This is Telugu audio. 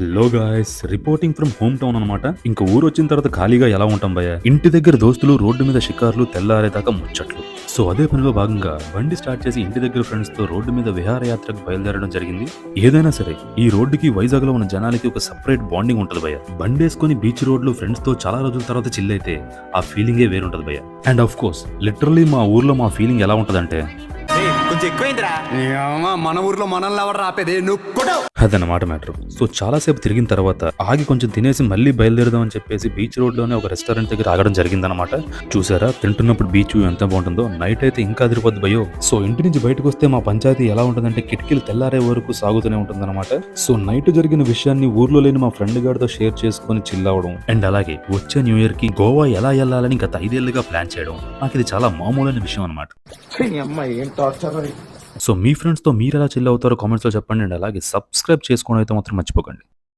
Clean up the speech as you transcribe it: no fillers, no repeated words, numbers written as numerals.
Hello guys, reporting from home town అనమాట. ఇంకా ఊరు వచ్చిన తర్వాత ఖాళీగా ఎలా ఉంటాం భయ్య? ఇంటి దగ్గర దోస్తులు, రోడ్డు మీద షికార్లు, తెల్లారేదాకా ముచ్చట్లు. సో అదే పనిలో భాగంగా బండి స్టార్ట్ చేసి ఇంటి దగ్గర ఫ్రెండ్స్ తో రోడ్డు మీద విహారయాత్రకు బయలుదేరడం జరిగింది. ఏదైనా సరే ఈ రోడ్డుకి వైజాగ్ లో ఉన్న జనాలకి ఒక సెపరేట్ బాండింగ్ ఉంటుంది భయ్య. బండి వేసుకుని బీచ్ రోడ్లు ఫ్రెండ్స్ తో చాలా రోజుల తర్వాత చిల్ అయితే ఆ ఫీలింగే వేరుంటది భయ్య. అండ్ ఆఫ్ కోర్స్ లిటరల్లీ మా ఊర్లో మా ఫీలింగ్ ఎలా ఉంటదంటే కొంచెం ఎక్కువైందిరా. మన ఊర్లో మనల్ని ఎవరు రాపేది, నువ్వు కొట్టావు. అదన్నమాట మ్యాటర్. సో చాలాసేపు తిరిగిన తర్వాత ఆగి కొంచెం తినేసి మళ్ళీ బయలుదేరదాం అని చెప్పేసి బీచ్ రోడ్ లోనే ఒక రెస్టారెంట్ దగ్గర ఆగడం జరిగిందనమాట. చూసారా తింటున్నప్పుడు బీచ్ వ్యూ ఎంత బాగుంటుందో. నైట్ అయితే ఇంకా అదిరిపోద్ది భయో. సో ఇంటి నుంచి బయటకు వస్తే మా పంచాయతీ ఎలా ఉంటుందంటే కిటికీలు తెల్లారే వరకు సాగుతూనే ఉంటుందన్నమాట. సో నైట్ జరిగిన విషయాన్ని ఊర్లో లేని మా ఫ్రెండ్ గారితో షేర్ చేసుకుని చిల్ అవ్వడం, అండ్ అలాగే వచ్చే న్యూ ఇయర్ కి గోవా ఎలా వెళ్ళాలని గత 5 ఏళ్లుగా ప్లాన్ చేయడం నాకు ఇది చాలా మామూలైన విషయం అనమాట. సో మీ ఫ్రెండ్స్ తో మీరు ఎలా చిల్ అవుతారో కామెంట్స్ లో చెప్పండి. అండ్ అలాగే సబ్స్క్రైబ్ చేసుకోవడం అయితే మాత్రం మర్చిపోకండి.